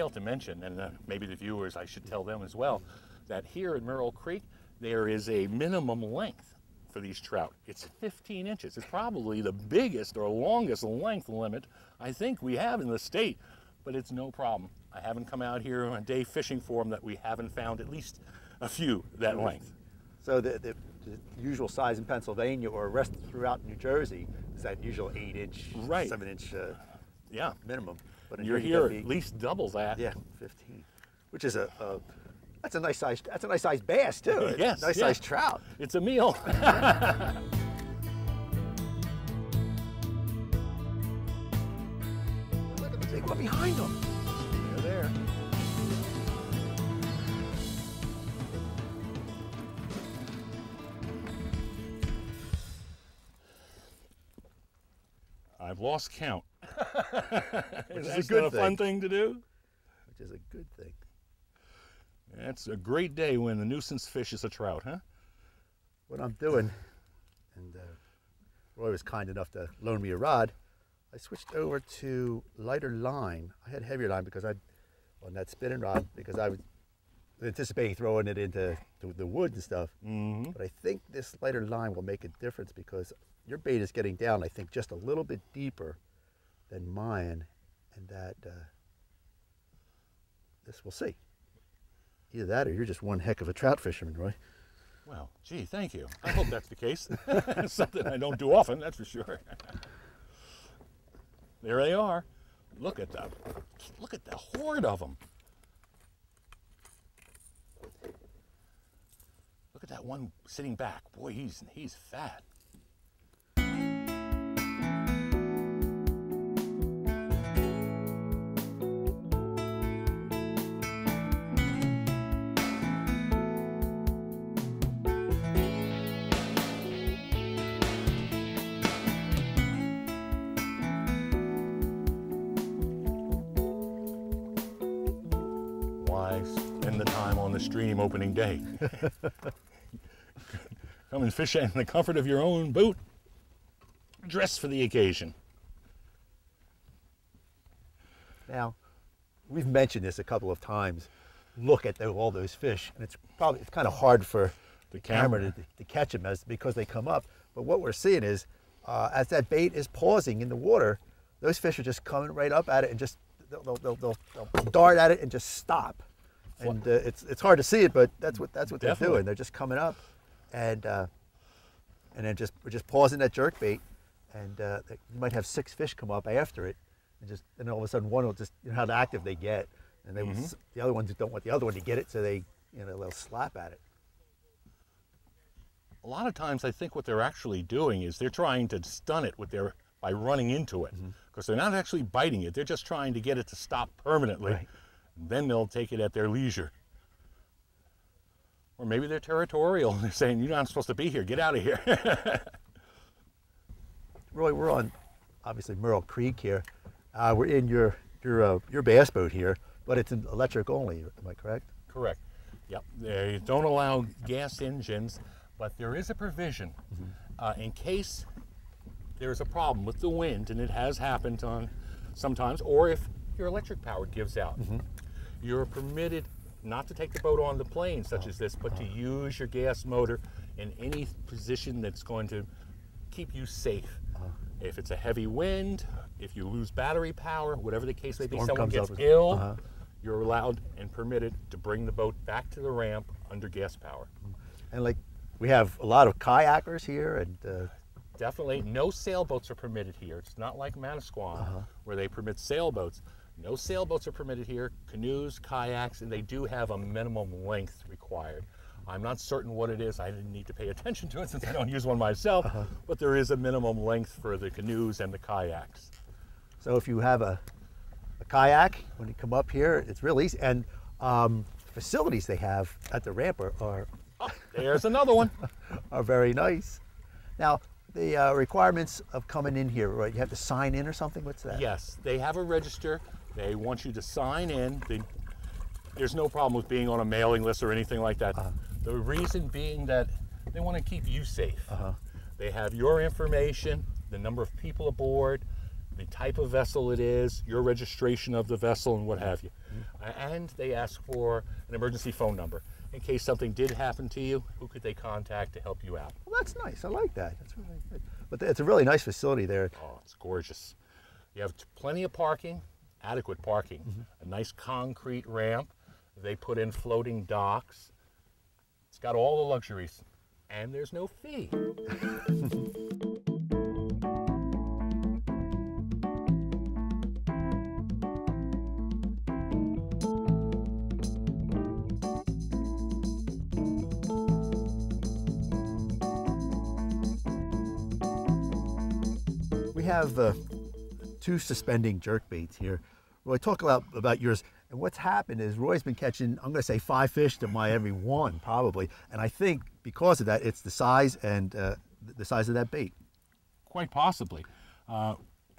failed to mention, and maybe the viewers, I should tell them as well, that here at Merrill Creek, there is a minimum length for these trout. It's 15 inches. It's probably the biggest or longest length limit I think we have in the state, but it's no problem. I haven't come out here on a day fishing for them that we haven't found at least a few that length. So the usual size in Pennsylvania or rest throughout New Jersey is that usual 8-inch, right. 7-inch yeah. minimum. But you're here at least double that. Yeah, 15, which is that's a nice size. That's a nice size bass too. Yes, nice size trout. It's a meal. Look at the big one behind them. They're there. I've lost count. Which That's is a good not a fun thing to do. Which is a good thing. It's a great day when the nuisance fish is a trout, huh? What I'm doing, and Roy was kind enough to loan me a rod, I switched over to lighter line. I had heavier line because on that spinning rod, because I was anticipating throwing it into the wood and stuff. Mm-hmm. But I think this lighter line will make a difference because your bait is getting down, I think, just a little bit deeper than mine, and that this we'll see. Either that or you're just one heck of a trout fisherman, Roy. Well, gee, thank you. I hope that's the case. Something I don't do often, that's for sure. There they are. Look at the horde of them. Look at that one sitting back. Boy, he's fat. Spend the time on the stream opening day. Come and fish in the comfort of your own boat. Dress for the occasion. Now, we've mentioned this a couple of times. Look at all those fish, and it's kind of hard for the camera to catch them because they come up. But what we're seeing is, as that bait is pausing in the water, those fish are just coming right up at it and just they'll dart at it and just stop. And it's hard to see it, but that's what they're doing. They're just coming up, and then we're just pausing that jerk bait, and you might have 6 fish come up after it, and all of a sudden one will just, you know how active they get, and they the other ones don't want the other one to get it, so they'll slap at it. A lot of times I think what they're actually doing is they're trying to stun it by running into it, because they're not actually biting it. They're just trying to get it to stop permanently. Right. Then they'll take it at their leisure. Or maybe they're territorial. They're saying, you're not supposed to be here. Get out of here. Roy, we're on, obviously, Merrill Creek here. We're in your bass boat here, but it's an electric only. Am I correct? Correct. Yep. They don't allow gas engines, but there is a provision in case there's a problem with the wind, and it has happened sometimes, or if your electric power gives out. You're permitted not to take the boat on the plane such as this, but to use your gas motor in any position that's going to keep you safe. If it's a heavy wind, if you lose battery power, whatever the case may be, someone gets ill, you're allowed and permitted to bring the boat back to the ramp under gas power. And like, we have a lot of kayakers here, and definitely no sailboats are permitted here. It's not like Manasquan where they permit sailboats. No sailboats are permitted here, canoes, kayaks, and they do have a minimum length required. I'm not certain what it is. I didn't need to pay attention to it since I don't use one myself, but there is a minimum length for the canoes and the kayaks. So if you have a kayak, when you come up here, it's real easy. And facilities they have at the ramp are there's another one. Are very nice. Now, the requirements of coming in here, right? You have to sign in or something? What's that? Yes, they have a register. They want you to sign in. There's no problem with being on a mailing list or anything like that. The reason being that they want to keep you safe. They have your information, the number of people aboard, the type of vessel it is, your registration of the vessel, and what have you. And they ask for an emergency phone number. In case something did happen to you, who could they contact to help you out? Well, that's nice. I like that. That's really good. But it's a really nice facility there. Oh, it's gorgeous. You have plenty of parking, adequate parking, a nice concrete ramp. They put in floating docks. It's got all the luxuries, and there's no fee. We have 2 suspending jerkbaits here. Roy, talk about yours. And what's happened is Roy's been catching, I'm going to say 5 fish to my every 1, probably. And I think because of that, it's the size and the size of that bait. Quite possibly.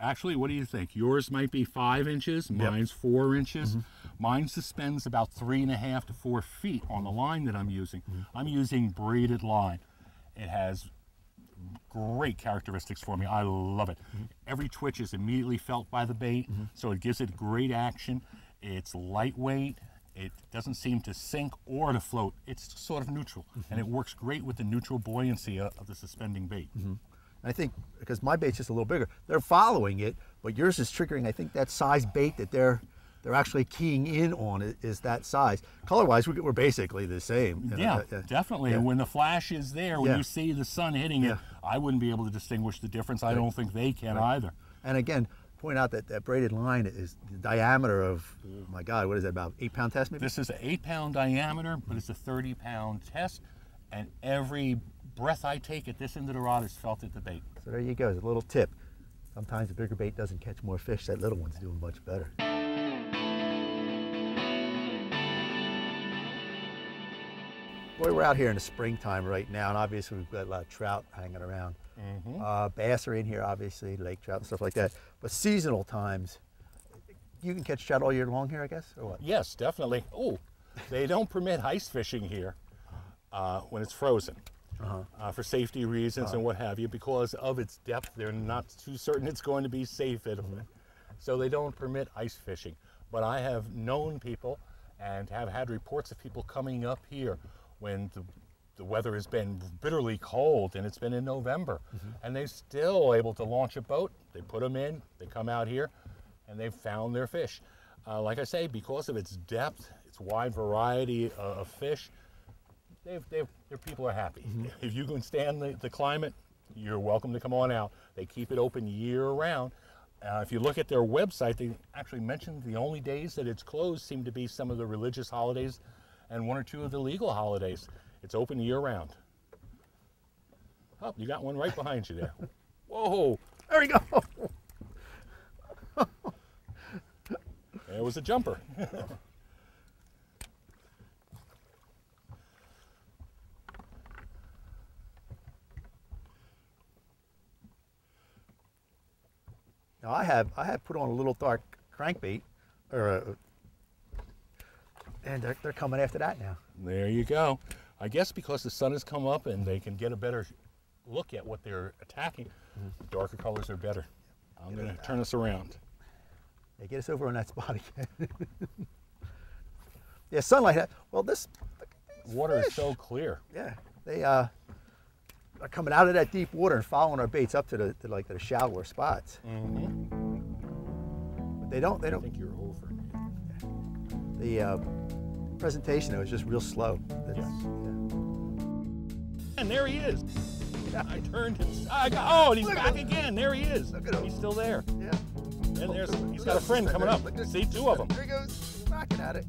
Actually, what do you think? Yours might be 5 inches, mine's 4 inches. Mine suspends about 3.5 to 4 feet on the line that I'm using. I'm using braided line. It has great characteristics for me. I love it. Every twitch is immediately felt by the bait, so it gives it great action. It's lightweight. It doesn't seem to sink or to float. It's sort of neutral, and it works great with the neutral buoyancy of the suspending bait. I think because my bait's just a little bigger, they're following it, but yours is triggering. I think that size bait that they're actually keying in on is that size. Color-wise, we're basically the same. Yeah, definitely. And when the flash is there, when you see the sun hitting it, I wouldn't be able to distinguish the difference. I don't think they can either. And again, point out that braided line is the diameter of, oh my God, what is that, about 8-pound test maybe? This is an 8-pound diameter, but it's a 30-pound test, and every breath I take at this end of the rod is felt at the bait. So there you go, a little tip. Sometimes the bigger bait doesn't catch more fish, that little one's doing much better. Boy, we're out here in the springtime right now, and obviously we've got a lot of trout hanging around. Bass are in here, obviously, lake trout and stuff like that. But seasonal times, you can catch trout all year long here, I guess, or what? Yes, definitely. Oh, they don't permit ice fishing here when it's frozen for safety reasons and what have you. Because of its depth, they're not too certain it's going to be safe. So they don't permit ice fishing. But I have known people and have had reports of people coming up here when the weather has been bitterly cold, and it's been in November, and they're still able to launch a boat. They put them in, they come out here, and they've found their fish. Like I say, because of its depth, its wide variety of fish, their people are happy. If you can stand the climate, you're welcome to come on out. They keep it open year-round. If you look at their website, they actually mentioned the only days that it's closed seem to be some of the religious holidays and 1 or 2 of the legal holidays. It's open year-round. Oh, you got one right behind you there. Whoa! There we go. There was a jumper. Now I have put on a little dark crankbait, and they're coming after that now. There you go. I guess because the sun has come up and they can get a better look at what they're attacking, darker colors are better. I'm going to turn this around. Yeah, get us over on that spot again. Yeah, sunlight. Well, this water is so clear. Yeah, they are coming out of that deep water and following our baits up to the shallower spots. But they don't. I think you're over. The presentation was just real slow. Yes. And there he is. I turned and and he's back again. There he is. He's still there. Yeah. And he's got a friend coming up. See, 2 of them. There he goes, knocking at it.